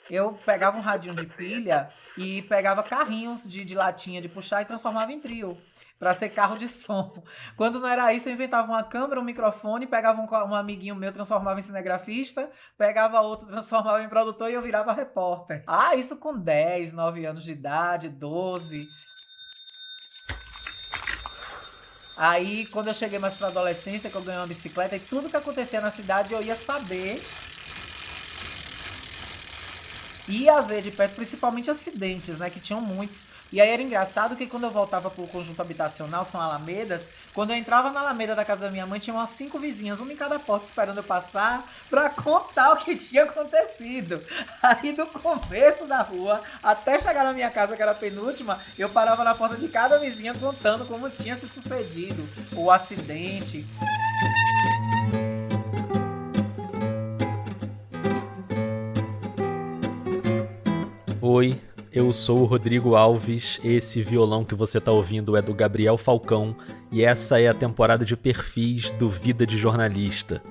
Eu pegava um radinho de pilha e pegava carrinhos de latinha de puxar e transformava em trio. Pra ser carro de som. Quando não era isso, eu inventava uma câmera, um microfone, pegava um amiguinho meu, transformava em cinegrafista, pegava outro, transformava em produtor e eu virava repórter. Ah, isso com 10, 9 anos de idade, 12. Aí, quando eu cheguei mais pra adolescência, que eu ganhei uma bicicleta, e tudo que acontecia na cidade eu ia saber, ia ver de perto, principalmente acidentes, né? Que tinham muitos. E aí era engraçado que quando eu voltava pro conjunto habitacional, são alamedas, quando eu entrava na alameda da casa da minha mãe, tinha umas 5 vizinhas, uma em cada porta esperando eu passar pra contar o que tinha acontecido. Aí do começo da rua até chegar na minha casa, que era a penúltima, eu parava na porta de cada vizinha contando como tinha se sucedido o acidente. Oi, eu sou o Rodrigo Alves, esse violão que você está ouvindo é do Gabriel Falcão e essa é a temporada de perfis do Vida de Jornalista.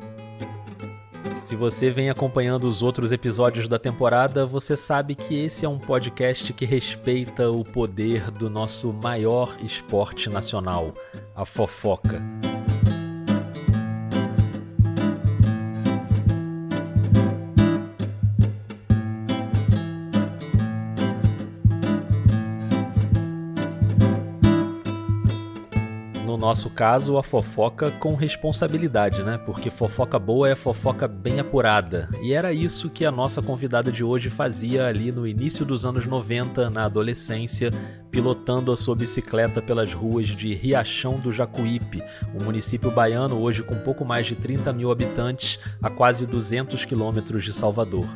Se você vem acompanhando os outros episódios da temporada, você sabe que esse é um podcast que respeita o poder do nosso maior esporte nacional, a fofoca. No nosso caso, a fofoca com responsabilidade, né? Porque fofoca boa é fofoca bem apurada. E era isso que a nossa convidada de hoje fazia ali no início dos anos 90, na adolescência, pilotando a sua bicicleta pelas ruas de Riachão do Jacuípe, um município baiano hoje com pouco mais de 30 mil habitantes, a quase 200 quilômetros de Salvador.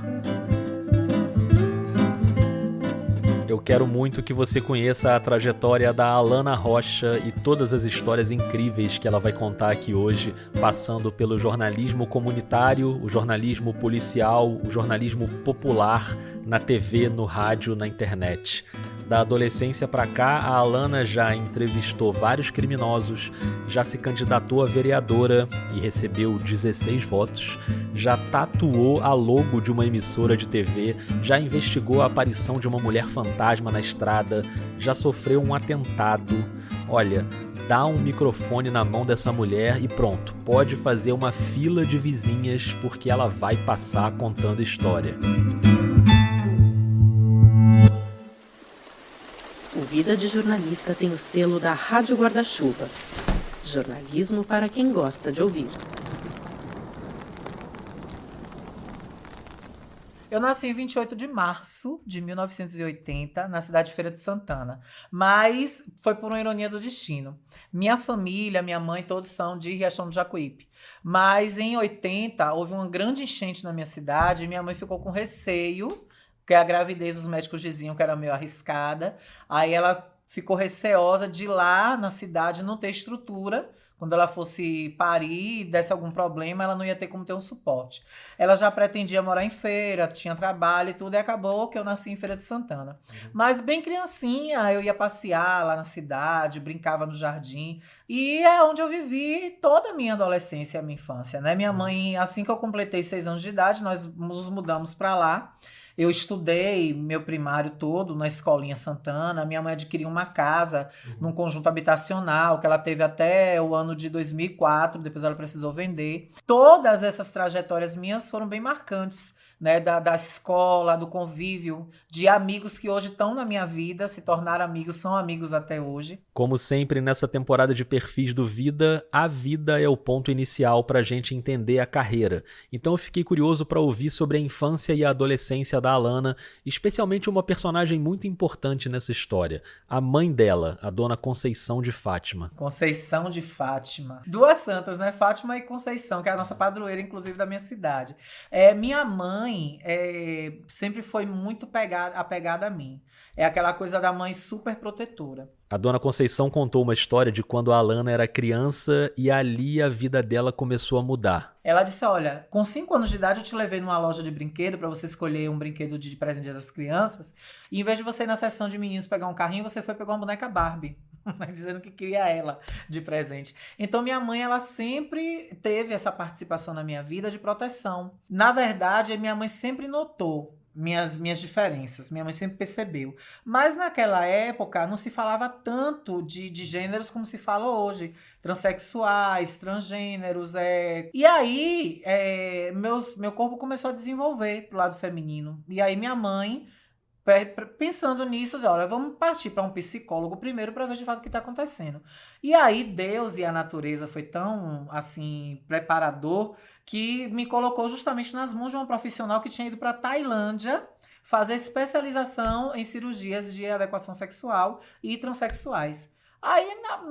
Eu quero muito que você conheça a trajetória da Alana Rocha e todas as histórias incríveis que ela vai contar aqui hoje, passando pelo jornalismo comunitário, o jornalismo policial, o jornalismo popular, na TV, no rádio, na internet. Da adolescência para cá, a Alana já entrevistou vários criminosos, já se candidatou a vereadora e recebeu 16 votos, já tatuou a logo de uma emissora de TV, já investigou a aparição de uma mulher fantasma na estrada, já sofreu um atentado. Olha, dá um microfone na mão dessa mulher e pronto, pode fazer uma fila de vizinhas porque ela vai passar contando história. O Vida de Jornalista tem o selo da Rádio Guarda-Chuva. Jornalismo para quem gosta de ouvir. Eu nasci em 28 de março de 1980, na cidade de Feira de Santana. Mas foi por uma ironia do destino. Minha família, minha mãe, todos são de Riachão do Jacuípe. Mas em 80, houve uma grande enchente na minha cidade e minha mãe ficou com receio, porque a gravidez os médicos diziam que era meio arriscada. Aí ela ficou receosa de lá na cidade não ter estrutura. Quando ela fosse parir e desse algum problema, ela não ia ter como ter um suporte. Ela já pretendia morar em Feira, tinha trabalho e tudo, e acabou que eu nasci em Feira de Santana. Mas bem criancinha, eu ia passear lá na cidade, brincava no jardim, e é onde eu vivi toda a minha adolescência e a minha infância, né? Minha mãe, assim que eu completei 6 anos de idade, nós nos mudamos para lá. Eu estudei meu primário todo na Escolinha Santana. Minha mãe adquiriu uma casa num conjunto habitacional que ela teve até o ano de 2004, depois ela precisou vender. Todas essas trajetórias minhas foram bem marcantes, né? Da escola, do convívio, de amigos que hoje estão na minha vida, se tornaram amigos, são amigos até hoje. Como sempre nessa temporada de perfis do Vida, a vida é o ponto inicial para a gente entender a carreira. Então eu fiquei curioso para ouvir sobre a infância e a adolescência da Alana, especialmente uma personagem muito importante nessa história, a mãe dela, a dona Conceição de Fátima. Conceição de Fátima. Duas santas, né? Fátima e Conceição, que é a nossa padroeira, inclusive, da minha cidade. Minha mãe sempre foi muito apegada a mim. É aquela coisa da mãe super protetora. A dona Conceição contou uma história de quando a Alana era criança e ali a vida dela começou a mudar. Ela disse, olha, com 5 anos de idade eu te levei numa loja de brinquedo para você escolher um brinquedo de presente das crianças. E em vez de você ir na seção de meninos pegar um carrinho, você foi pegar uma boneca Barbie. Dizendo que queria ela de presente. Então minha mãe, ela sempre teve essa participação na minha vida de proteção. Na verdade, minha mãe sempre notou minhas diferenças. Minha mãe sempre percebeu. Mas naquela época não se falava tanto de gêneros como se fala hoje. Transexuais, transgêneros. E aí, meu corpo começou a desenvolver pro lado feminino. E aí minha mãe, pensando nisso, disse, olha, vamos partir para um psicólogo primeiro para ver de fato o que está acontecendo. E aí Deus e a natureza foi tão, assim, preparador que me colocou justamente nas mãos de uma profissional que tinha ido para Tailândia fazer especialização em cirurgias de adequação sexual e transexuais. Aí,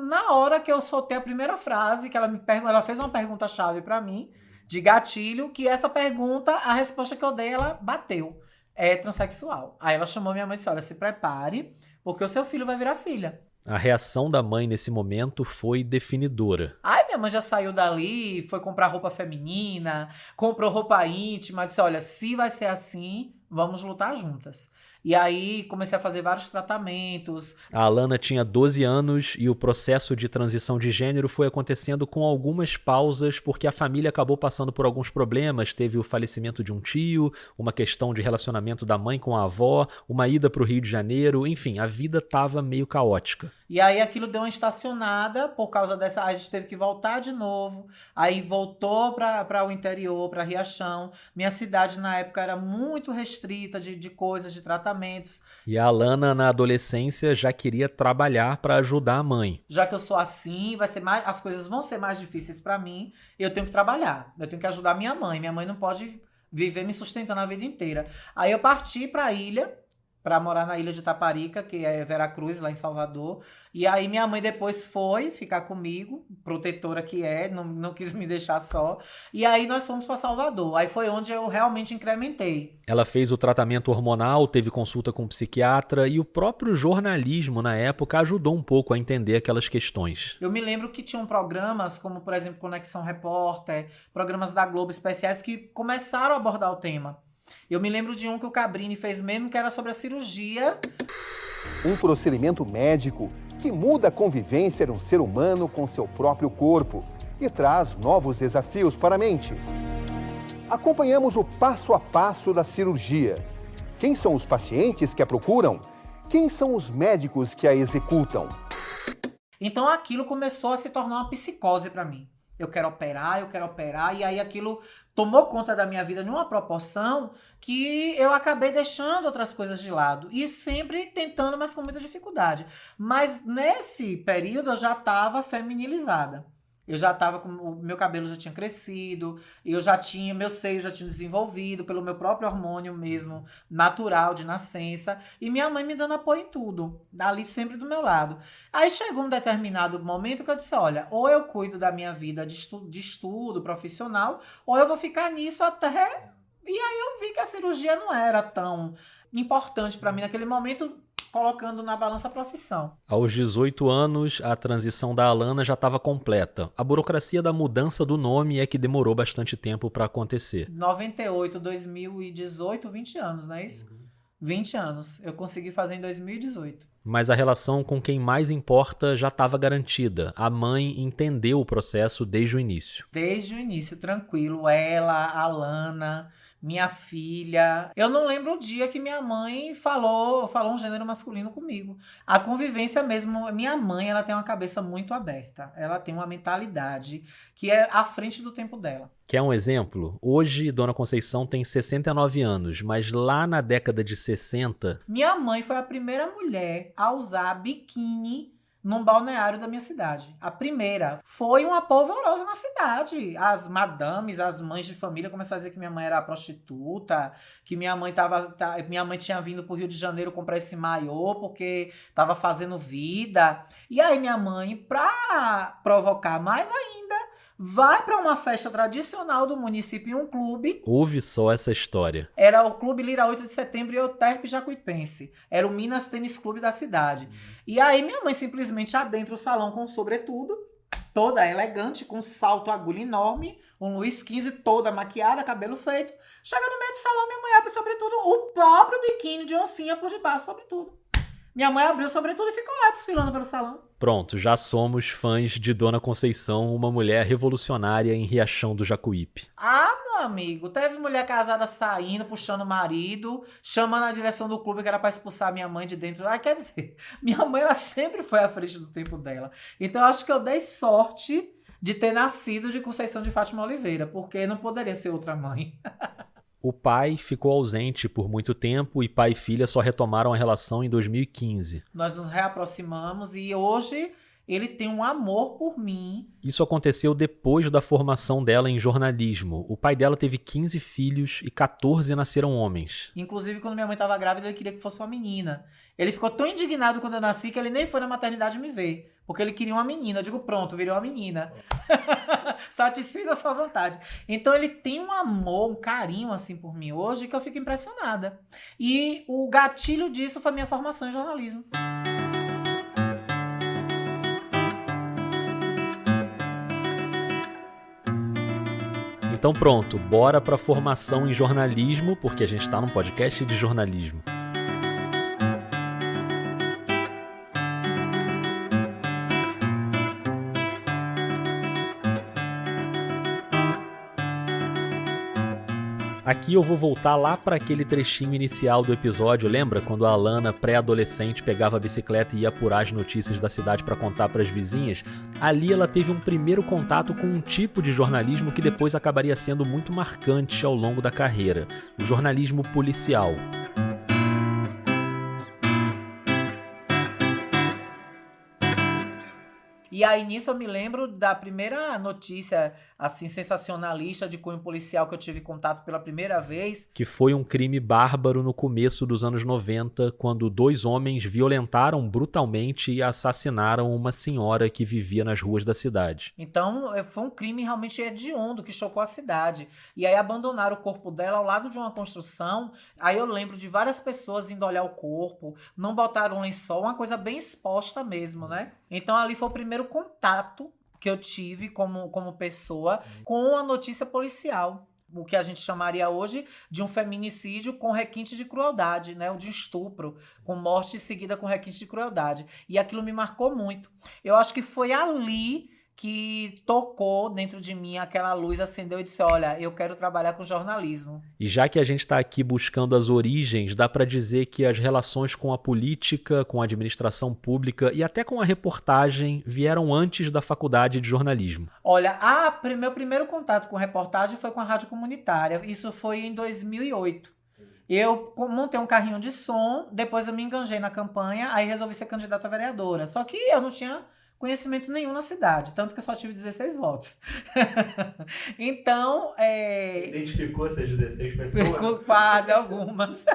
na hora que eu soltei a primeira frase, que ela fez uma pergunta-chave para mim, de gatilho, que essa pergunta, a resposta que eu dei, ela bateu. É transexual. Aí ela chamou minha mãe e disse, olha, se prepare, porque o seu filho vai virar filha. A reação da mãe nesse momento foi definidora. Aí minha mãe já saiu dali, foi comprar roupa feminina, comprou roupa íntima, disse, olha, se vai ser assim, vamos lutar juntas. E aí comecei a fazer vários tratamentos. A Alana tinha 12 anos e o processo de transição de gênero foi acontecendo com algumas pausas porque a família acabou passando por alguns problemas. Teve o falecimento de um tio, uma questão de relacionamento da mãe com a avó, uma ida para o Rio de Janeiro, enfim, a vida estava meio caótica. E aí aquilo deu uma estacionada por causa dessa... A gente teve que voltar de novo. Aí voltou para o interior, para Riachão. Minha cidade na época era muito restrita de coisas, de tratamentos. E a Alana, na adolescência, já queria trabalhar para ajudar a mãe. Já que eu sou assim, as coisas vão ser mais difíceis para mim. Eu tenho que trabalhar. Eu tenho que ajudar minha mãe. Minha mãe não pode viver me sustentando a vida inteira. Aí eu parti para a ilha, para morar na ilha de Taparica, que é Veracruz, lá em Salvador. E aí minha mãe depois foi ficar comigo, protetora que é, não quis me deixar só. E aí nós fomos para Salvador. Aí foi onde eu realmente incrementei. Ela fez o tratamento hormonal, teve consulta com um psiquiatra e o próprio jornalismo na época ajudou um pouco a entender aquelas questões. Eu me lembro que tinham programas como, por exemplo, Conexão Repórter, programas da Globo especiais que começaram a abordar o tema. Eu me lembro de um que o Cabrini fez mesmo, que era sobre a cirurgia. Um procedimento médico que muda a convivência de um ser humano com seu próprio corpo e traz novos desafios para a mente. Acompanhamos o passo a passo da cirurgia. Quem são os pacientes que a procuram? Quem são os médicos que a executam? Então aquilo começou a se tornar uma psicose para mim. Eu quero operar, e aí aquilo tomou conta da minha vida numa proporção que eu acabei deixando outras coisas de lado. E sempre tentando, mas com muita dificuldade. Mas nesse período eu já estava feminilizada. Eu já estava com... O meu cabelo já tinha crescido, meu seio já tinha desenvolvido pelo meu próprio hormônio mesmo, natural, de nascença. E minha mãe me dando apoio em tudo, ali sempre do meu lado. Aí chegou um determinado momento que eu disse, olha, ou eu cuido da minha vida de estudo profissional, ou eu vou ficar nisso até... E aí eu vi que a cirurgia não era tão importante para mim naquele momento, colocando na balança a profissão. Aos 18 anos, a transição da Alana já estava completa. A burocracia da mudança do nome é que demorou bastante tempo para acontecer. 98, 2018, 20 anos, não é isso? 20 anos. Eu consegui fazer em 2018. Mas a relação com quem mais importa já estava garantida. A mãe entendeu o processo desde o início. Desde o início, tranquilo. Ela, a Alana... Minha filha... Eu não lembro o dia que minha mãe falou um gênero masculino comigo. A convivência mesmo... Minha mãe, ela tem uma cabeça muito aberta. Ela tem uma mentalidade que é à frente do tempo dela. Quer um exemplo? Hoje, Dona Conceição tem 69 anos, mas lá na década de 60... Minha mãe foi a primeira mulher a usar biquíni num balneário da minha cidade. A primeira. Foi uma polvorosa na cidade. As madames, as mães de família começaram a dizer que minha mãe era prostituta, que minha mãe tinha vindo pro Rio de Janeiro comprar esse maiô porque tava fazendo vida. E aí minha mãe, pra provocar mais ainda, vai para uma festa tradicional do município em um clube. Ouve só essa história. Era o Clube Lira 8 de Setembro e Euterpe Jacuipense. Era o Minas Tênis Clube da cidade. E aí minha mãe simplesmente adentra o salão com um sobretudo, toda elegante, com um salto agulha enorme, um Luiz XV toda maquiada, cabelo feito. Chega no meio do salão, minha mãe abre sobretudo o próprio biquíni de oncinha por debaixo, sobretudo. Minha mãe abriu sobretudo e ficou lá desfilando pelo salão. Pronto, já somos fãs de Dona Conceição, uma mulher revolucionária em Riachão do Jacuípe. Ah, meu amigo. Teve mulher casada saindo, puxando o marido, chamando a direção do clube que era pra expulsar minha mãe de dentro. Quer dizer, minha mãe, ela sempre foi à frente do tempo dela. Então, eu acho que eu dei sorte de ter nascido de Conceição de Fátima Oliveira, porque não poderia ser outra mãe. O pai ficou ausente por muito tempo e pai e filha só retomaram a relação em 2015. Nós nos reaproximamos e hoje ele tem um amor por mim. Isso aconteceu depois da formação dela em jornalismo. O pai dela teve 15 filhos e 14 nasceram homens. Inclusive, quando minha mãe estava grávida, ele queria que fosse uma menina. Ele ficou tão indignado quando eu nasci que ele nem foi na maternidade me ver. Porque ele queria uma menina. Eu digo, pronto, virou uma menina. Satisfiz a sua vontade. Então ele tem um amor, um carinho assim por mim hoje que eu fico impressionada. E o gatilho disso foi a minha formação em jornalismo. Então pronto, bora pra formação em jornalismo, porque a gente tá num podcast de jornalismo. Aqui eu vou voltar lá para aquele trechinho inicial do episódio, lembra? Quando a Alana, pré-adolescente, pegava a bicicleta e ia apurar as notícias da cidade para contar para as vizinhas? Ali ela teve um primeiro contato com um tipo de jornalismo que depois acabaria sendo muito marcante ao longo da carreira, o jornalismo policial. E aí, nisso, eu me lembro da primeira notícia, assim, sensacionalista de cunho policial que eu tive contato pela primeira vez. Que foi um crime bárbaro no começo dos anos 90, quando 2 homens violentaram brutalmente e assassinaram uma senhora que vivia nas ruas da cidade. Então, foi um crime realmente hediondo que chocou a cidade. E aí, abandonaram o corpo dela ao lado de uma construção. Aí eu lembro de várias pessoas indo olhar o corpo, não botaram um lençol, uma coisa bem exposta mesmo, né? Então, ali foi o primeiro contato que eu tive como pessoa com a notícia policial. O que a gente chamaria hoje de um feminicídio com requinte de crueldade, né? O de estupro, com morte seguida com requinte de crueldade. E aquilo me marcou muito. Eu acho que foi ali que tocou dentro de mim, aquela luz acendeu e disse, olha, eu quero trabalhar com jornalismo. E já que a gente está aqui buscando as origens, dá para dizer que as relações com a política, com a administração pública e até com a reportagem vieram antes da faculdade de jornalismo. Olha, meu primeiro contato com reportagem foi com a rádio comunitária. Isso foi em 2008. Eu montei um carrinho de som, depois eu me enganjei na campanha, aí resolvi ser candidata a vereadora. Só que eu não tinha conhecimento nenhum na cidade, tanto que eu só tive 16 votos. Então, Identificou essas 16 pessoas? Quase, algumas.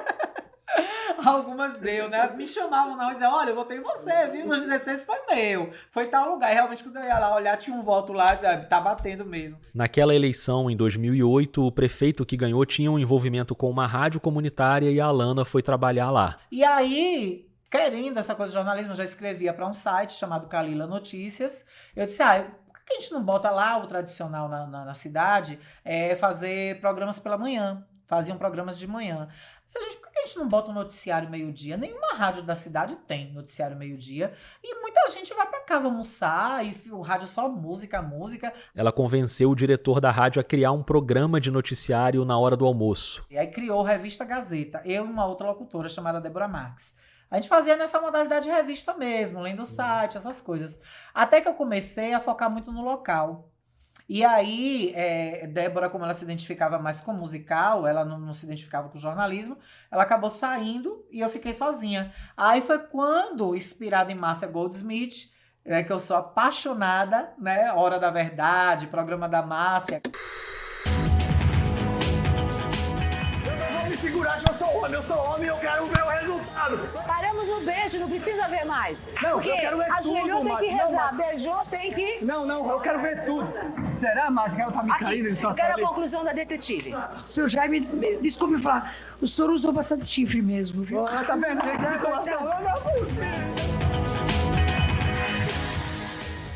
Algumas deu, né? Me chamavam na rua e diziam, olha, eu votei em você, viu? Nos 16 foi meu. Foi tal lugar. E realmente, quando eu ia lá olhar, tinha um voto lá, dizia, tá batendo mesmo. Naquela eleição, em 2008, o prefeito que ganhou tinha um envolvimento com uma rádio comunitária e a Alana foi trabalhar lá. E aí, querendo essa coisa de jornalismo, eu já escrevia para um site chamado Kalila Notícias. Eu disse, por que a gente não bota lá o tradicional na cidade, fazer programas pela manhã? Faziam programas de manhã. Por que a gente não bota um noticiário meio-dia? Nenhuma rádio da cidade tem noticiário meio-dia. E muita gente vai para casa almoçar e o rádio só música. Ela convenceu o diretor da rádio a criar um programa de noticiário na hora do almoço. E aí criou a Revista Gazeta. Eu e uma outra locutora chamada Débora Marques. A gente fazia nessa modalidade de revista mesmo, lendo o site, essas coisas. Até que eu comecei a focar muito no local. E aí, Débora, como ela se identificava mais com musical, ela não se identificava com jornalismo, ela acabou saindo e eu fiquei sozinha. Aí foi quando, inspirada em Márcia Goldsmith, que eu sou apaixonada, né? Hora da Verdade, programa da Márcia. Segurar, eu sou homem, eu quero o meu resultado. Paramos no beijo, não precisa ver mais. Não, porque eu quero ver ajoelhou, tudo, tem que Márcia. rezar, Não, beijou, tem que... Não, eu quero ver tudo. Será, Márcia, que ela tá me caindo? Ele só eu quero sabe. a conclusão da detetive. Senhor Jaime, desculpe me falar, o senhor usou bastante chifre mesmo, viu? Tá vendo?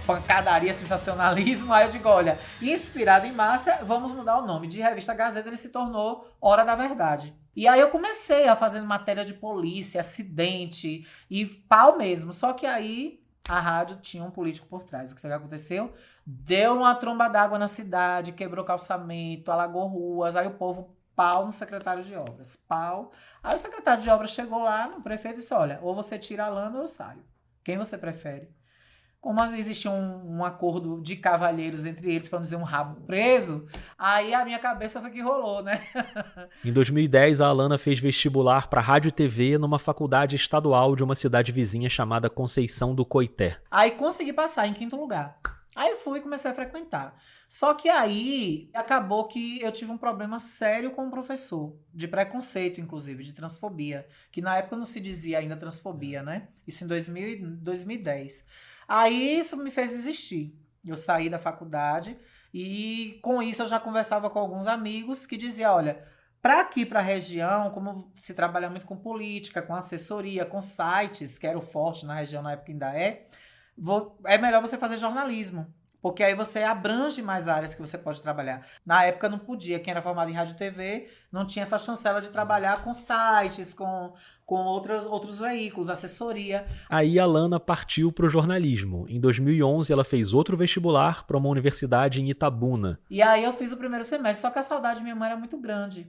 Pancadaria, sensacionalismo. Aí eu digo, olha, inspirado em Márcia, vamos mudar o nome. De Revista Gazeta, ele se tornou Hora da Verdade. E aí eu comecei a fazer matéria de polícia, acidente e pau mesmo. Só que aí A rádio tinha um político por trás. O que foi que aconteceu? Deu uma tromba d'água na cidade, quebrou calçamento, alagou ruas, aí o povo pau no secretário de obras. Pau. Aí o secretário de obras chegou lá no prefeito e disse, olha, ou você tira a Alana ou eu saio. Quem você prefere? Como existia um acordo de cavalheiros entre eles, para não dizer um rabo preso, aí a minha cabeça foi que rolou, né? Em 2010, a Alana fez vestibular para rádio e TV numa faculdade estadual de uma cidade vizinha chamada Conceição do Coité. Aí consegui passar em 5º lugar. Aí fui e comecei a frequentar. Só que aí acabou que eu tive um problema sério com o professor, de preconceito, inclusive, de transfobia, que na época não se dizia ainda transfobia, né? Isso em 2010. Aí isso me fez desistir. Eu saí da faculdade e com isso eu já conversava com alguns amigos que diziam, olha, para aqui, para a região, como se trabalha muito com política, com assessoria, com sites, que era o forte na região na época ainda é melhor você fazer jornalismo. Porque aí você abrange mais áreas que você pode trabalhar. Na época não podia. Quem era formado em rádio e TV não tinha essa chancela de trabalhar com sites, com outros veículos, assessoria. Aí a Alana partiu para o jornalismo. Em 2011, ela fez outro vestibular para uma universidade em Itabuna. E aí eu fiz o primeiro semestre, só que a saudade de minha mãe era muito grande.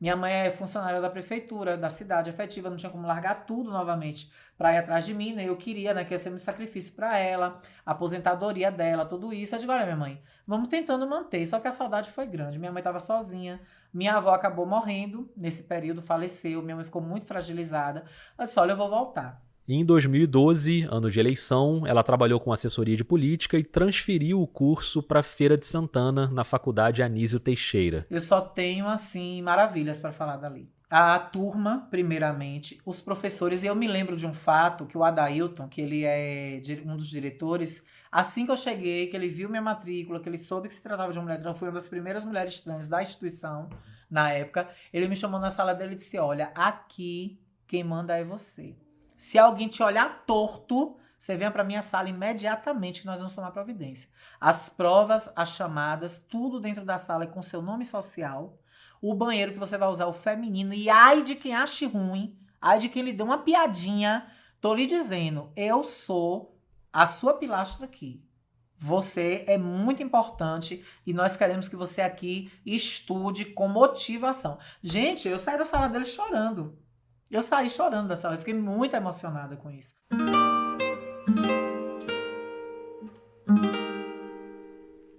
Minha mãe é funcionária da prefeitura, da cidade efetiva, não tinha como largar tudo novamente para ir atrás de mim, né? Eu queria, né, que ia ser um sacrifício para ela, a aposentadoria dela, tudo isso. Eu digo, olha, minha mãe, vamos tentando manter. Só que a saudade foi grande. Minha mãe estava sozinha, minha avó acabou morrendo nesse período, faleceu, minha mãe ficou muito fragilizada. Eu disse, olha, eu vou voltar. Em 2012, ano de eleição, ela trabalhou com assessoria de política e transferiu o curso para Feira de Santana, na Faculdade Anísio Teixeira. Eu só tenho, assim, maravilhas para falar dali. A turma, primeiramente, os professores, e eu me lembro de um fato que o Adailton, que ele é um dos diretores, assim que eu cheguei, que ele viu minha matrícula, que ele soube que se tratava de uma mulher trans, foi uma das primeiras mulheres trans da instituição, na época, ele me chamou na sala dele e disse, olha, aqui quem manda é você. Se alguém te olhar torto, você venha para minha sala imediatamente que nós vamos tomar providência. As provas, as chamadas, tudo dentro da sala é com seu nome social. O banheiro que você vai usar é o feminino. E ai de quem ache ruim, ai de quem lhe dê uma piadinha. Tô lhe dizendo, eu sou a sua pilastra aqui. Você é muito importante e nós queremos que você aqui estude com motivação. Gente, eu saí da sala dele chorando. Eu saí chorando da sala, eu fiquei muito emocionada com isso.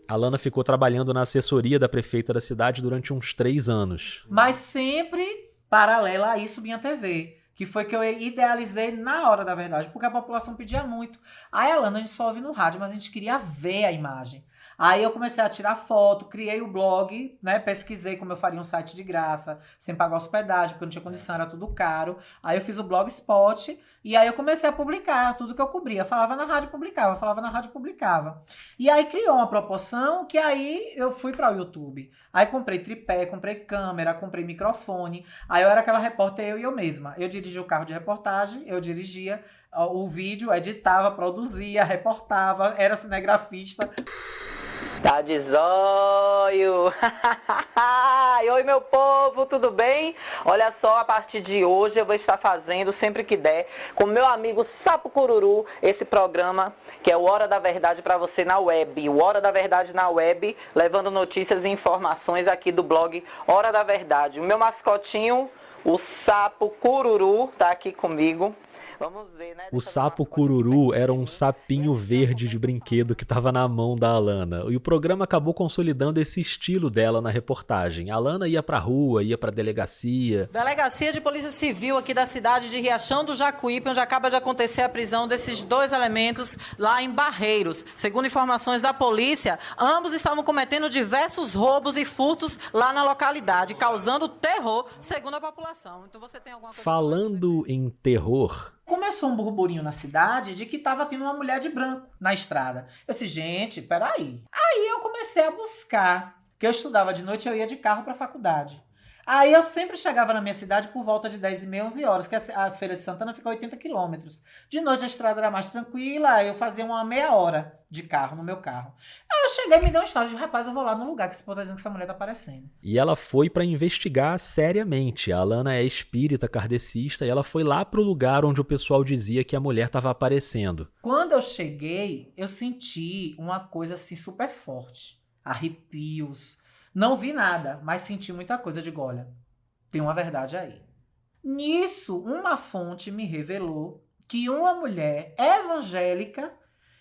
A Alana ficou trabalhando na assessoria da prefeita da cidade durante uns 3 anos. Mas sempre paralela a isso, minha TV. Que foi que eu idealizei na hora da verdade, porque a população pedia muito. Aí, Alana, a gente só ouve no rádio, mas a gente queria ver a imagem. Aí eu comecei a tirar foto, criei o blog, né? Pesquisei como eu faria um site de graça, sem pagar hospedagem, porque não tinha condição, era tudo caro. Aí eu fiz o Blogspot e aí eu comecei a publicar tudo que eu cobria. Falava na rádio, publicava, falava na rádio, publicava. E aí criou uma proporção que aí eu fui para o YouTube. Aí comprei tripé, comprei câmera, comprei microfone. Aí eu era aquela repórter, eu e eu mesma. Eu dirigia o carro de reportagem, eu dirigia o vídeo, editava, produzia, reportava, era cinegrafista. Tá de zóio! Oi, meu povo, tudo bem? Olha só, a partir de hoje eu vou estar fazendo, sempre que der, com meu amigo Sapo Cururu, esse programa que é o Hora da Verdade para você na web. O Hora da Verdade na web, levando notícias e informações aqui do blog Hora da Verdade. O meu mascotinho, o Sapo Cururu, tá aqui comigo. Vamos ver, né? O sapo cururu era um sapinho verde de brinquedo que estava na mão da Alana. E o programa acabou consolidando esse estilo dela na reportagem. A Alana ia pra rua, ia pra delegacia. Delegacia de Polícia Civil aqui da cidade de Riachão do Jacuípe, onde acaba de acontecer a prisão desses 2 elementos lá em Barreiros. Segundo informações da polícia, ambos estavam cometendo diversos roubos e furtos lá na localidade, causando terror, segundo a população. Então você tem alguma coisa... Falando em terror... Começou um burburinho na cidade de que tava tendo uma mulher de branco na estrada. Eu disse, gente, peraí. Aí eu comecei a buscar, porque eu estudava de noite e eu ia de carro para a faculdade. Aí eu sempre chegava na minha cidade por volta de 10h30, 11 horas, que a Feira de Santana fica a 80 quilômetros. De noite a estrada era mais tranquila, aí eu fazia uma meia hora de carro, no meu carro. Aí eu cheguei e me deu um estado de, rapaz, eu vou lá no lugar que esse povo tá dizendo que essa mulher tá aparecendo. E ela foi para investigar seriamente. A Alana é espírita kardecista e ela foi lá pro lugar onde o pessoal dizia que a mulher estava aparecendo. Quando eu cheguei, eu senti uma coisa assim super forte. Arrepios. Não vi nada, mas senti muita coisa. Digo, olha, tem uma verdade aí. Nisso, uma fonte me revelou que uma mulher evangélica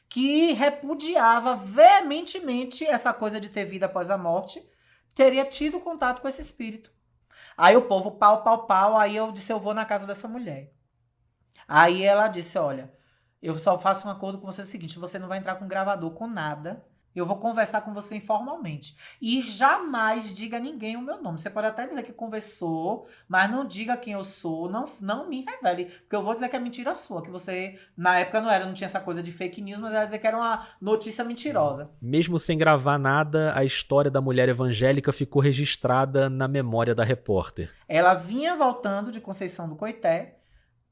que repudiava veementemente essa coisa de ter vida após a morte, teria tido contato com esse espírito. Aí o povo pau, aí eu disse, eu vou na casa dessa mulher. Aí ela disse, olha, eu só faço um acordo com você o seguinte, você não vai entrar com gravador, com nada. Eu vou conversar com você informalmente. E jamais diga a ninguém o meu nome. Você pode até dizer que conversou, mas não diga quem eu sou, não me revele. Porque eu vou dizer que é mentira sua, que você, na época não tinha essa coisa de fake news, mas ela ia dizer que era uma notícia mentirosa. Mesmo sem gravar nada, a história da mulher evangélica ficou registrada na memória da repórter. Ela vinha voltando de Conceição do Coité,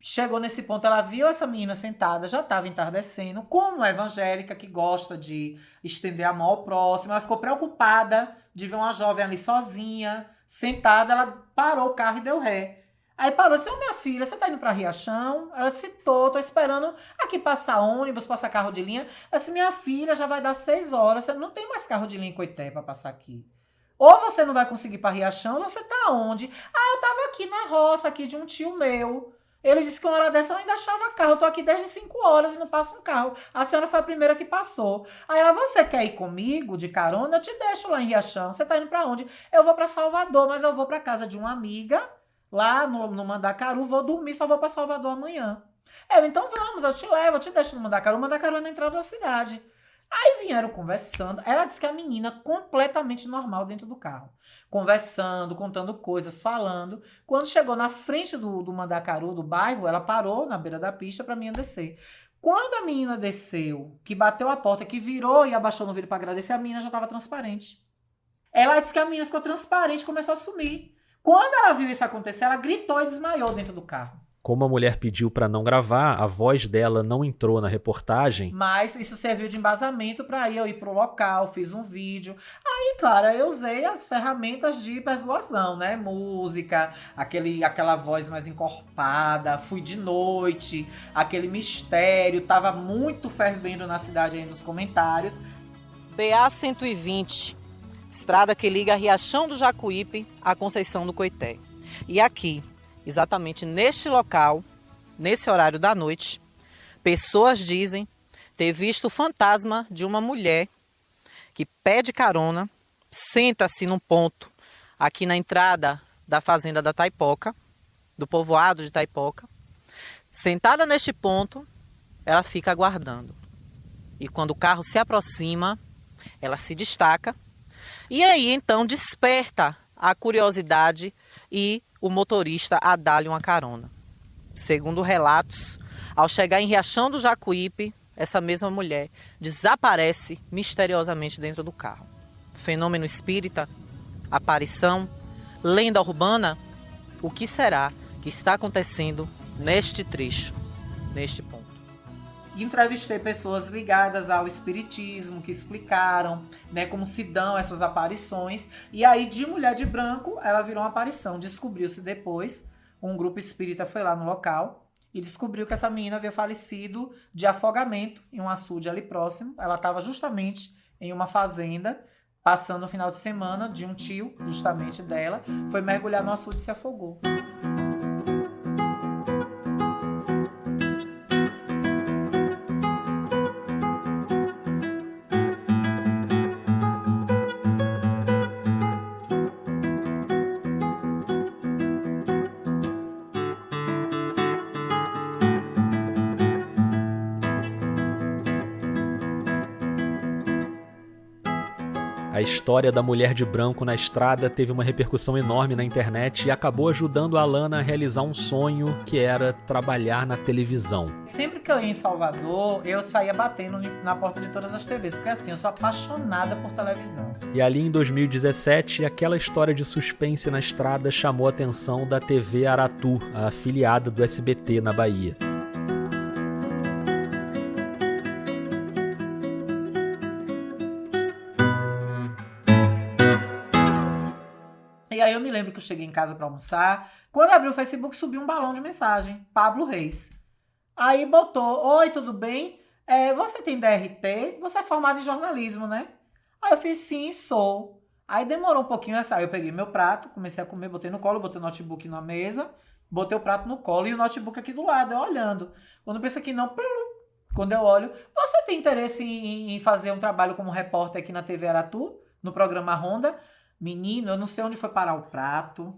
chegou nesse ponto, ela viu essa menina sentada, já estava entardecendo, como evangélica que gosta de estender a mão ao próximo, ela ficou preocupada de ver uma jovem ali sozinha, sentada, ela parou o carro e deu ré. Aí parou, disse, minha filha, você tá indo pra Riachão? Ela disse, tô esperando aqui passar ônibus, passar carro de linha. Ela disse, minha filha, já vai dar 6 horas, você não tem mais carro de linha em Coité pra passar aqui. Ou você não vai conseguir ir pra Riachão, ou você tá onde? Eu tava aqui na roça, aqui de um tio meu. Ele disse que uma hora dessa eu ainda achava carro. Eu tô aqui desde 5 horas e não passo um carro. A senhora foi a primeira que passou. Aí ela, você quer ir comigo de carona? Eu te deixo lá em Riachão. Você tá indo pra onde? Eu vou pra Salvador, mas eu vou pra casa de uma amiga, lá no Mandacaru. Vou dormir, só vou pra Salvador amanhã. Ela, então vamos, eu te levo, eu te deixo no Mandacaru. O Mandacaru é na entrada da cidade. Aí vieram conversando. Ela disse que a menina completamente normal dentro do carro. Conversando, contando coisas, falando. Quando chegou na frente do Mandacaru, do bairro, ela parou na beira da pista para a menina descer. Quando a menina desceu, que bateu a porta, que virou e abaixou no vidro para agradecer, a menina já estava transparente. Ela disse que a menina ficou transparente e começou a sumir. Quando ela viu isso acontecer, ela gritou e desmaiou dentro do carro. Como a mulher pediu para não gravar, a voz dela não entrou na reportagem. Mas isso serviu de embasamento para eu ir pro local, fiz um vídeo. Aí, claro, eu usei as ferramentas de persuasão, né? Música, aquela voz mais encorpada, fui de noite, aquele mistério, tava muito fervendo na cidade ainda os comentários. BA 120, estrada que liga Riachão do Jacuípe a Conceição do Coité. E aqui, exatamente neste local, nesse horário da noite, pessoas dizem ter visto o fantasma de uma mulher que pede carona, senta-se num ponto aqui na entrada da fazenda da Taipoca, do povoado de Taipoca. Sentada neste ponto, ela fica aguardando. E quando o carro se aproxima, ela se destaca. E aí, então, desperta a curiosidade e o motorista a dar-lhe uma carona. Segundo relatos, ao chegar em Riachão do Jacuípe, essa mesma mulher desaparece misteriosamente dentro do carro. Fenômeno espírita, aparição, lenda urbana, o que será que está acontecendo neste trecho, neste ponto? Entrevistei pessoas ligadas ao espiritismo, que explicaram, né, como se dão essas aparições. E aí, de mulher de branco, ela virou uma aparição. Descobriu-se depois, um grupo espírita foi lá no local e descobriu que essa menina havia falecido de afogamento em um açude ali próximo. Ela estava justamente em uma fazenda, passando o final de semana de um tio, justamente dela, foi mergulhar no açude e se afogou. A A história da mulher de branco na estrada teve uma repercussão enorme na internet e acabou ajudando a Alana a realizar um sonho que era trabalhar na televisão. Sempre que eu ia em Salvador, eu saía batendo na porta de todas as TVs, porque assim, eu sou apaixonada por televisão. E ali em 2017, aquela história de suspense na estrada chamou a atenção da TV Aratu, a afiliada do SBT na Bahia. E aí eu me lembro que eu cheguei em casa pra almoçar. Quando eu abri o Facebook, subiu um balão de mensagem. Pablo Reis. Aí botou: oi, tudo bem? Você tem DRT? Você é formado em jornalismo, né? Aí eu fiz: sim, sou. Aí demorou um pouquinho essa. Eu peguei meu prato, comecei a comer, botei no colo, botei o notebook na mesa, botei o prato no colo e o notebook aqui do lado, eu olhando. Quando eu penso que não, quando eu olho: você tem interesse em fazer um trabalho como repórter aqui na TV Aratu, no programa Ronda? Menino, eu não sei onde foi parar o prato.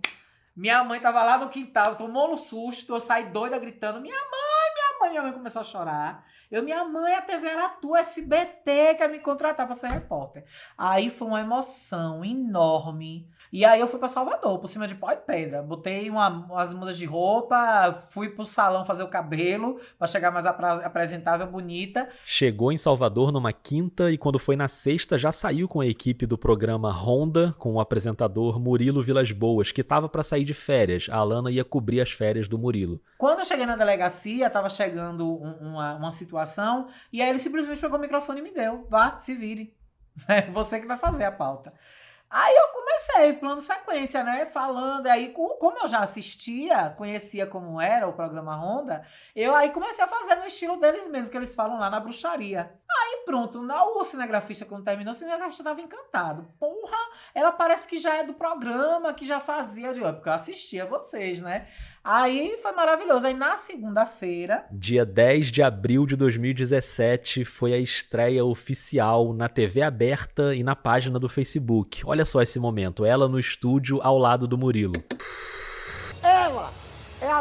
Minha mãe tava lá no quintal, tomou um susto, eu saí doida gritando: minha mãe começou a chorar. Minha mãe, a TV Aratu, SBT, quer me contratar pra ser repórter. Aí foi uma emoção enorme. E aí eu fui pra Salvador, por cima de pau e pedra. Botei umas mudas de roupa, fui pro salão fazer o cabelo, pra chegar mais apresentável, bonita. Chegou em Salvador numa quinta e quando foi na sexta já saiu com a equipe do programa Ronda, com o apresentador Murilo Vilas Boas, que tava pra sair de férias. A Alana ia cobrir as férias do Murilo. Quando eu cheguei na delegacia, tava chegando uma situação, e aí ele simplesmente pegou o microfone e me deu: vá, se vire. É você que vai fazer a pauta. Aí eu comecei, plano sequência, né, falando. Aí, como eu já assistia, conhecia como era o programa Ronda, eu aí comecei a fazer no estilo deles mesmo, que eles falam lá na bruxaria. Aí pronto, o cinegrafista, quando terminou, o cinegrafista tava encantado. Porra, ela parece que já é do programa, que já fazia, porque eu assistia vocês, né? Aí foi maravilhoso. Aí na segunda-feira, dia 10 de abril de 2017, foi a estreia oficial na TV aberta e na página do Facebook. Olha só esse momento, ela no estúdio ao lado do Murilo. Ela é a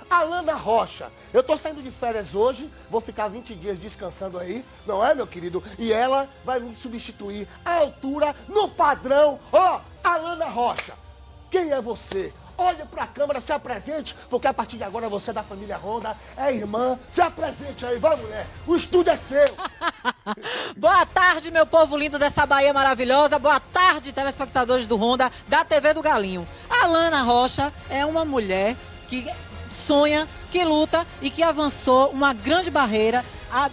Alana Rocha. Eu tô saindo de férias hoje, vou ficar 20 dias descansando aí, não é, meu querido? E ela vai me substituir à altura, no padrão. Alana Rocha, quem é você? Olha pra câmera, se apresente, porque a partir de agora você é da família Ronda, é irmã. Se apresente aí, vai, mulher. O estúdio é seu. Boa tarde, meu povo lindo dessa Bahia maravilhosa. Boa tarde, telespectadores do Ronda, da TV do Galinho. A Alana Rocha é uma mulher que sonha, que luta e que avançou uma grande barreira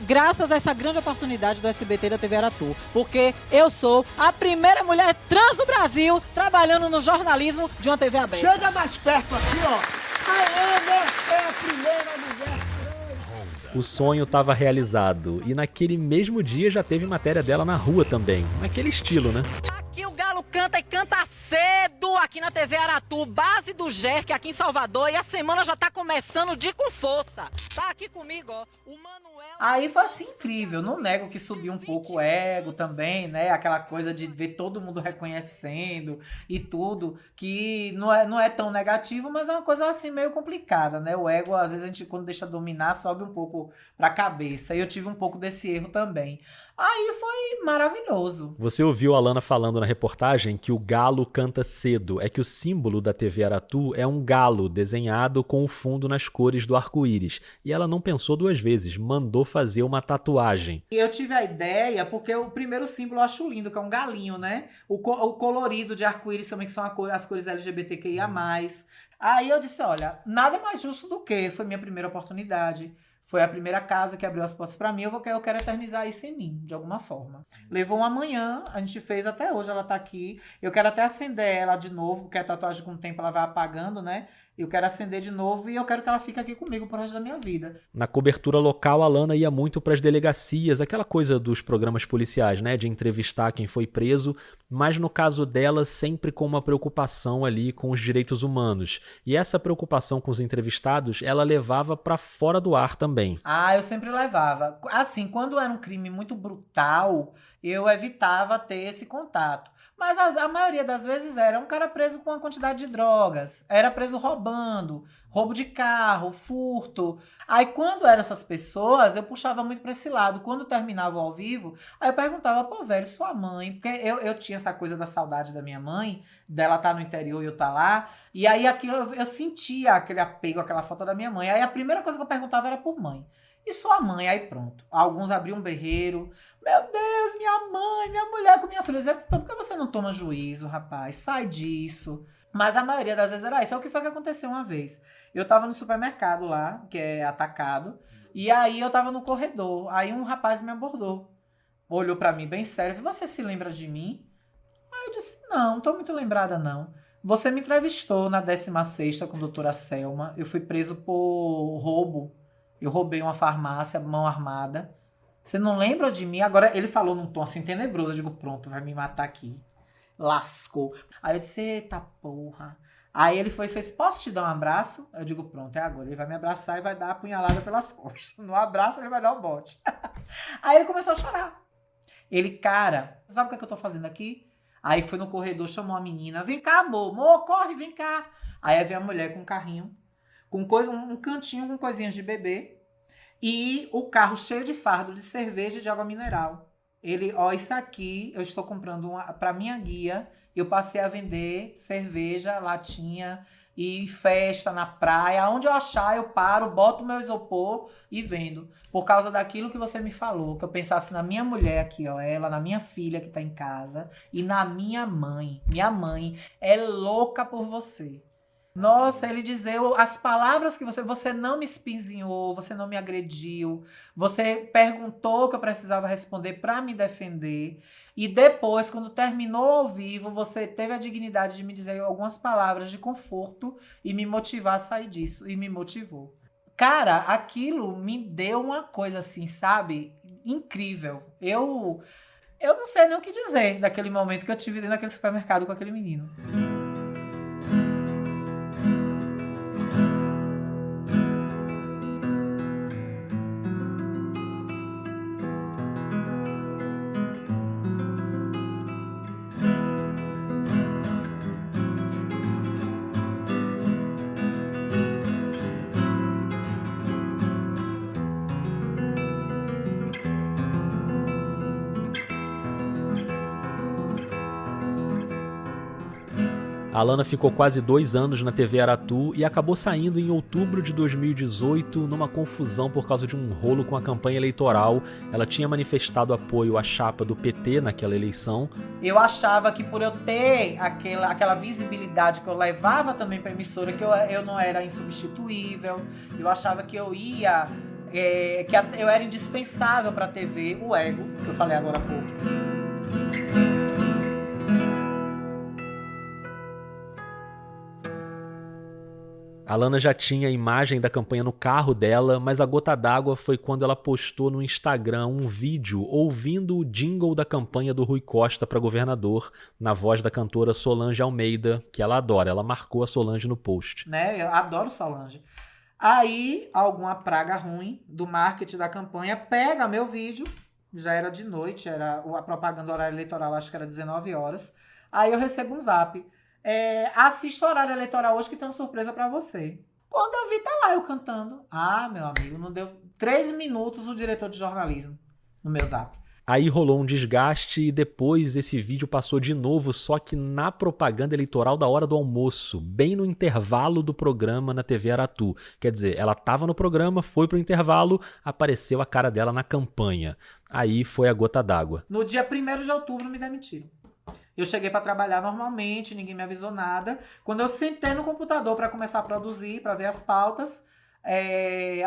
graças a essa grande oportunidade do SBT e da TV Aratu. Porque eu sou a primeira mulher trans do Brasil trabalhando no jornalismo de uma TV aberta. Chega mais perto aqui, ó. A Alana é a primeira mulher trans. O sonho estava realizado e naquele mesmo dia já teve matéria dela na rua também. Naquele estilo, né? Aqui o Galo canta e canta cedo aqui na TV Aratu, base do GERC aqui em Salvador, e a semana já tá começando com força. Tá aqui comigo, ó, o Manuel... Aí foi assim incrível, não nego que subiu um pouco o ego também, né? Aquela coisa de ver todo mundo reconhecendo e tudo, que não é tão negativo, mas é uma coisa assim meio complicada, né? O ego, às vezes a gente quando deixa dominar, sobe um pouco pra cabeça, e eu tive um pouco desse erro também. Aí foi maravilhoso. Você ouviu a Alana falando na reportagem que o galo canta cedo. É que o símbolo da TV Aratu é um galo desenhado com o fundo nas cores do arco-íris. E ela não pensou duas vezes, mandou fazer uma tatuagem. Eu tive a ideia porque o primeiro símbolo eu acho lindo, que é um galinho, né? O colorido de arco-íris também, que são as cores LGBTQIA+. Aí eu disse, olha, nada mais justo do que, foi minha primeira oportunidade. Foi a primeira casa que abriu as portas pra mim, eu quero eternizar isso em mim, de alguma forma. Levou uma manhã, a gente fez até hoje, ela tá aqui. Eu quero até acender ela de novo, porque a tatuagem com o tempo ela vai apagando, né? Eu quero acender de novo e eu quero que ela fique aqui comigo pro resto da minha vida. Na cobertura local, a Alana ia muito pras delegacias, aquela coisa dos programas policiais, né? De entrevistar quem foi preso, mas no caso dela, sempre com uma preocupação ali com os direitos humanos. E essa preocupação com os entrevistados, ela levava pra fora do ar também. Ah, eu sempre levava. Assim, quando era um crime muito brutal, eu evitava ter esse contato. Mas a maioria das vezes era um cara preso com uma quantidade de drogas, era preso roubando, roubo de carro, furto. Aí quando eram essas pessoas, eu puxava muito pra esse lado. Quando terminava o ao vivo, aí eu perguntava, pô, velho, sua mãe? Porque eu tinha essa coisa da saudade da minha mãe, dela tá no interior e eu tá lá. E aí aquilo, eu sentia aquele apego, aquela falta da minha mãe. Aí a primeira coisa que eu perguntava era por mãe. E sua mãe? Aí pronto. Alguns abriam um berreiro. Meu Deus, minha mãe, minha mulher com minha filha. Eu dizia, então por que você não toma juízo, rapaz? Sai disso. Mas a maioria das vezes era isso. É o que foi que aconteceu uma vez. Eu tava no supermercado lá, que é atacado. E aí eu tava no corredor. Aí um rapaz me abordou. Olhou pra mim bem sério. Falou, você se lembra de mim? Aí eu disse, não tô muito lembrada não. Você me entrevistou na 16ª com a doutora Selma. Eu fui preso por roubo. Eu roubei uma farmácia, mão armada. Você não lembra de mim? Agora ele falou num tom assim tenebroso. Eu digo, pronto, vai me matar aqui. Lascou. Aí eu disse, eita porra. Aí ele foi e fez, posso te dar um abraço? Eu digo, pronto, é agora. Ele vai me abraçar e vai dar a punhalada pelas costas. No abraço ele vai dar um bote. Aí ele começou a chorar. Ele, cara, sabe o que eu tô fazendo aqui? Aí foi no corredor, chamou a menina. Vem cá, amor. Amor, corre, vem cá. Aí veio a mulher com um carrinho. Com um cantinho com coisinhas de bebê e o carro cheio de fardo de cerveja e de água mineral. Ele, ó, isso aqui eu estou comprando para minha guia. Eu passei a vender cerveja, latinha e festa na praia. Onde eu achar, eu paro, boto meu isopor e vendo. Por causa daquilo que você me falou, que eu pensasse na minha mulher aqui, ó, ela, na minha filha que tá em casa e na minha mãe. Minha mãe é louca por você. Nossa, ele dizer as palavras que você não me espinzinhou, você não me agrediu, você perguntou que eu precisava responder para me defender. E depois, quando terminou ao vivo, você teve a dignidade de me dizer algumas palavras de conforto e me motivar a sair disso. E me motivou. Cara, aquilo me deu uma coisa assim, sabe? Incrível. Eu não sei nem o que dizer daquele momento que eu tive dentro daquele supermercado com aquele menino. A Alana ficou quase 2 anos na TV Aratu e acabou saindo em outubro de 2018 numa confusão por causa de um rolo com a campanha eleitoral. Ela tinha manifestado apoio à chapa do PT naquela eleição. Eu achava que por eu ter aquela visibilidade que eu levava também para a emissora, que eu não era insubstituível, eu achava que eu ia, que eu era indispensável para a TV, o ego, que eu falei agora há pouco. A Alana já tinha a imagem da campanha no carro dela, mas a gota d'água foi quando ela postou no Instagram um vídeo ouvindo o jingle da campanha do Rui Costa para governador, na voz da cantora Solange Almeida, que ela adora. Ela marcou a Solange no post. Né? Eu adoro Solange. Aí, alguma praga ruim do marketing da campanha pega meu vídeo, já era de noite, era a propaganda horário eleitoral, acho que era 19 horas. Aí eu recebo um zap. Assista o horário eleitoral hoje que tem uma surpresa pra você. Quando eu vi, tá lá eu cantando. Ah, meu amigo, não deu 3 minutos o diretor de jornalismo no meu zap. Aí rolou um desgaste e depois esse vídeo passou de novo, só que na propaganda eleitoral da hora do almoço, bem no intervalo do programa na TV Aratu. Quer dizer, ela tava no programa, foi pro intervalo, apareceu a cara dela na campanha. Aí foi a gota d'água. No dia 1º de outubro me demitiram. Eu cheguei para trabalhar normalmente, ninguém me avisou nada. Quando eu sentei no computador para começar a produzir, para ver as pautas,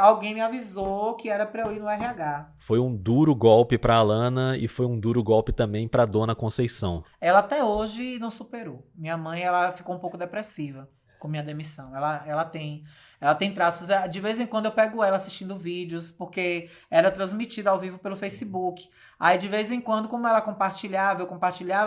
alguém me avisou que era para eu ir no RH. Foi um duro golpe para a Alana e foi um duro golpe também para a Dona Conceição. Ela até hoje não superou. Minha mãe, ela ficou um pouco depressiva com minha demissão. Ela tem traços. De vez em quando eu pego ela assistindo vídeos, porque era transmitida ao vivo pelo Facebook. Aí, de vez em quando, como ela compartilhava,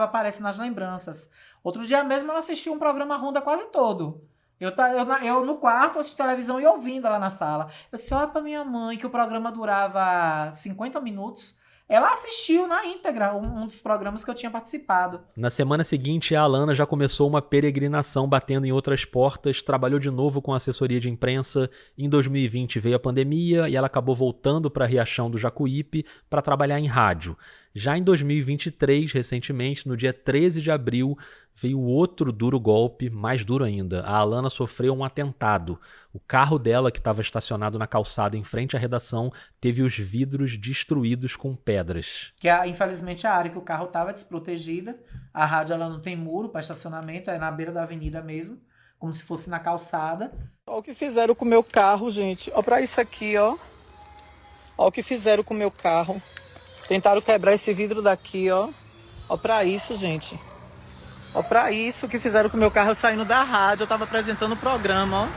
aparece nas lembranças. Outro dia mesmo, ela assistiu um programa Ronda quase todo. Eu no quarto, assisti televisão e ouvindo ela na sala. Eu disse, olha pra minha mãe, que o programa durava 50 minutos. ela assistiu na íntegra um dos programas que eu tinha participado. Na semana seguinte, a Alana já começou uma peregrinação batendo em outras portas, trabalhou de novo com assessoria de imprensa. Em 2020 veio a pandemia e ela acabou voltando para Riachão do Jacuípe para trabalhar em rádio. Já em 2023, recentemente, no dia 13 de abril, veio outro duro golpe, mais duro ainda. A Alana sofreu um atentado. O carro dela, que estava estacionado na calçada em frente à redação, teve os vidros destruídos com pedras. Infelizmente, a área que o carro estava desprotegida. A rádio ela não tem muro para estacionamento, é na beira da avenida mesmo, como se fosse na calçada. Olha o que fizeram com o meu carro, gente. Olha pra isso aqui, ó. Olha o que fizeram com o meu carro. Tentaram quebrar esse vidro daqui, ó. Ó pra isso, gente. Ó pra isso que fizeram com o meu carro saindo da rádio. Eu tava apresentando o programa, ó.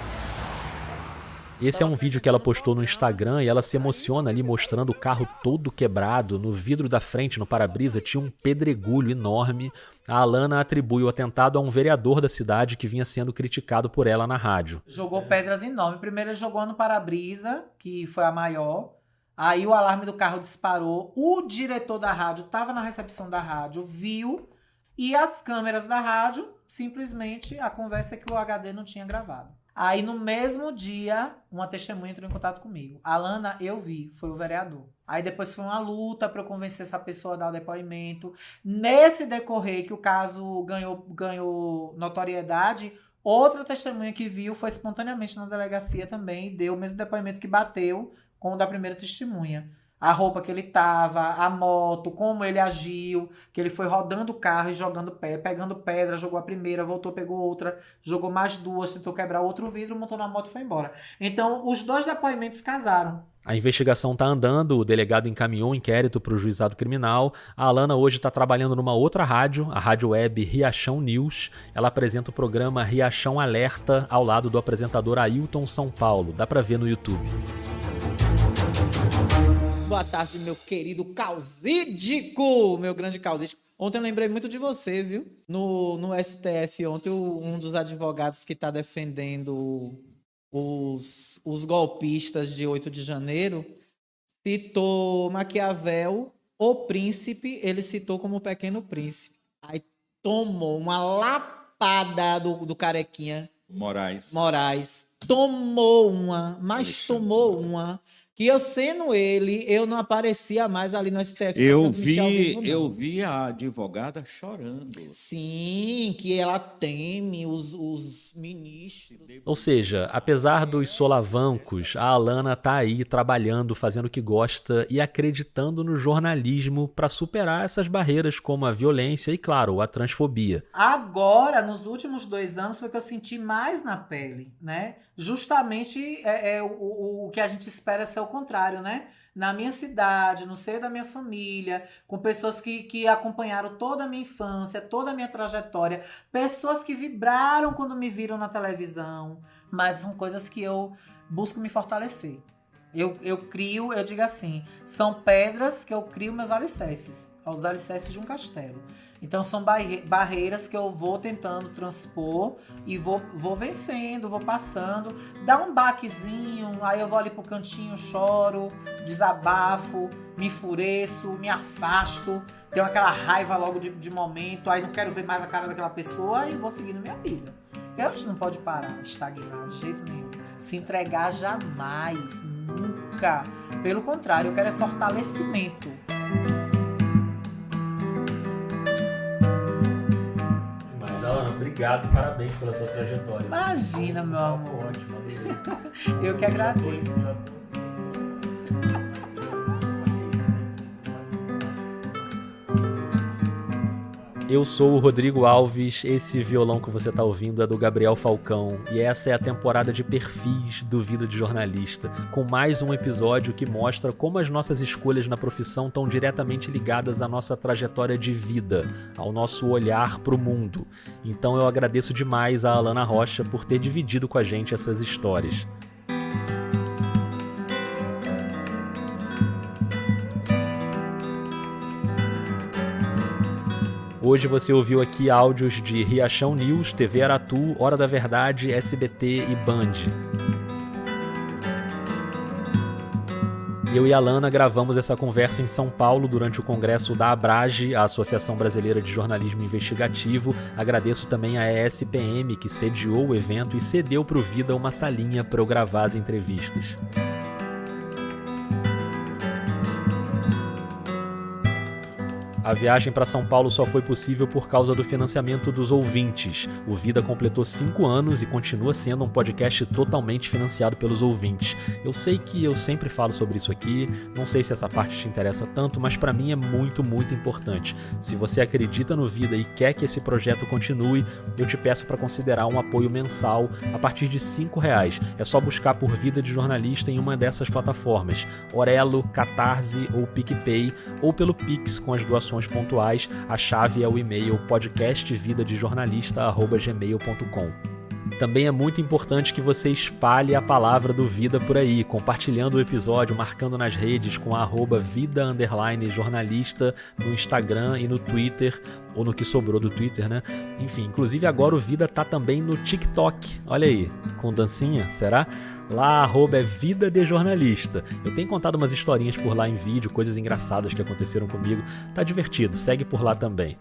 Esse é um vídeo que ela postou no Instagram e ela se emociona ali mostrando o carro todo quebrado. No vidro da frente, no para-brisa, tinha um pedregulho enorme. A Alana atribui o atentado a um vereador da cidade que vinha sendo criticado por ela na rádio. Jogou pedras enormes. Primeiro ele jogou no para-brisa, que foi a maior. Aí o alarme do carro disparou. O diretor da rádio estava na recepção da rádio, viu. E as câmeras da rádio, simplesmente, a conversa é que o HD não tinha gravado. Aí, no mesmo dia, uma testemunha entrou em contato comigo. Alana, eu vi, foi o vereador. Aí depois foi uma luta para eu convencer essa pessoa a dar o depoimento. Nesse decorrer que o caso ganhou notoriedade, outra testemunha que viu foi espontaneamente na delegacia também e deu o mesmo depoimento que bateu com o da primeira testemunha. A roupa que ele tava, a moto, como ele agiu, que ele foi rodando o carro e jogando pegando pedra, jogou a primeira, voltou, pegou outra, jogou mais duas, tentou quebrar outro vidro, montou na moto e foi embora. Então, os dois depoimentos casaram. A investigação está andando, o delegado encaminhou um inquérito para o juizado criminal. A Alana hoje está trabalhando numa outra rádio, a rádio web Riachão News. Ela apresenta o programa Riachão Alerta ao lado do apresentador Ailton São Paulo. Dá para ver no YouTube. Boa tarde, meu querido causídico, meu grande causídico. Ontem eu lembrei muito de você, viu? No STF, ontem um dos advogados que está defendendo os golpistas de 8 de janeiro citou Maquiavel, o príncipe, ele citou como o Pequeno Príncipe. Aí tomou uma lapada do carequinha. Moraes. Tomou uma, mas tomou uma... que eu sendo ele, eu não aparecia mais ali no STF. Eu vi a advogada chorando. Sim, que ela teme os ministros. Ou seja, apesar dos solavancos, a Alana tá aí trabalhando, fazendo o que gosta e acreditando no jornalismo para superar essas barreiras como a violência e, claro, a transfobia. Agora, nos últimos 2 anos, foi que eu senti mais na pele, né? Justamente o que a gente espera ser o contrário, né? Na minha cidade, no seio da minha família, com pessoas que acompanharam toda a minha infância, toda a minha trajetória, pessoas que vibraram quando me viram na televisão, mas são coisas que eu busco me fortalecer. Eu crio, eu digo assim, são pedras que eu crio meus alicerces, os alicerces de um castelo. Então são barreiras que eu vou tentando transpor e vou vencendo, vou passando. Dá um baquezinho, aí eu vou ali pro cantinho, choro, desabafo, me enfureço, me afasto. Tenho aquela raiva logo de momento, aí não quero ver mais a cara daquela pessoa e vou seguindo minha vida. E a gente não pode parar, estagnar de jeito nenhum. Se entregar jamais, nunca. Pelo contrário, eu quero é fortalecimento. Obrigado e parabéns pela sua trajetória. Imagina, meu amor. Ótimo, adorei. Eu que agradeço. Eu sou o Rodrigo Alves, esse violão que você está ouvindo é do Gabriel Falcão e essa é a temporada de perfis do Vida de Jornalista, com mais um episódio que mostra como as nossas escolhas na profissão estão diretamente ligadas à nossa trajetória de vida, ao nosso olhar para o mundo. Então eu agradeço demais a Alana Rocha por ter dividido com a gente essas histórias. Hoje você ouviu aqui áudios de Riachão News, TV Aratu, Hora da Verdade, SBT e Band. Eu e a Alana gravamos essa conversa em São Paulo durante o congresso da Abrage, a Associação Brasileira de Jornalismo Investigativo. Agradeço também a ESPM, que sediou o evento e cedeu para o Vida uma salinha para eu gravar as entrevistas. A viagem para São Paulo só foi possível por causa do financiamento dos ouvintes. O Vida completou 5 anos e continua sendo um podcast totalmente financiado pelos ouvintes. Eu sei que eu sempre falo sobre isso aqui, não sei se essa parte te interessa tanto, mas para mim é muito, muito importante. Se você acredita no Vida e quer que esse projeto continue, eu te peço para considerar um apoio mensal a partir de R$5. É só buscar por Vida de Jornalista em uma dessas plataformas, Orelo, Catarse ou PicPay, ou pelo Pix com as doações pontuais. A chave é o e-mail podcastvidadejornalista@gmail.com. Também é muito importante que você espalhe a palavra do Vida por aí, compartilhando o episódio, marcando nas redes com a @vida_jornalista no Instagram e no Twitter, ou no que sobrou do Twitter, né? Enfim, inclusive agora o Vida tá também no TikTok, olha aí, com dancinha, será? Lá, @ é Vida de Jornalista. Eu tenho contado umas historinhas por lá em vídeo, coisas engraçadas que aconteceram comigo, tá divertido, segue por lá também.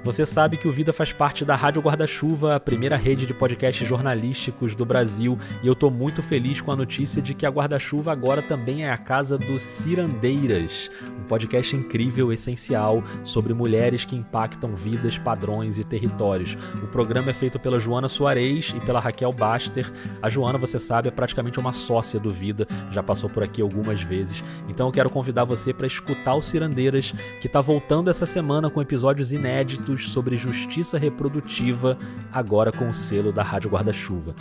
Você sabe que o Vida faz parte da Rádio Guarda-Chuva, a primeira rede de podcasts jornalísticos do Brasil, e eu tô muito feliz com a notícia de que a Guarda-Chuva agora também é a casa do Cirandeiras, um podcast incrível, essencial, sobre mulheres que impactam vidas, padrões e territórios. O programa é feito pela Joana Soares e pela Raquel Baster. A Joana, você sabe, é praticamente uma sócia do Vida, já passou por aqui algumas vezes. Então eu quero convidar você para escutar o Cirandeiras, que tá voltando essa semana com episódios inéditos sobre justiça reprodutiva, agora com o selo da Rádio Guarda-Chuva.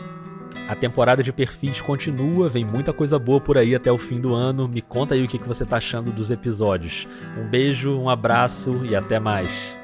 A temporada de perfis continua, vem muita coisa boa por aí até o fim do ano. Me conta aí o que você tá achando dos episódios. Um beijo, um abraço e até mais.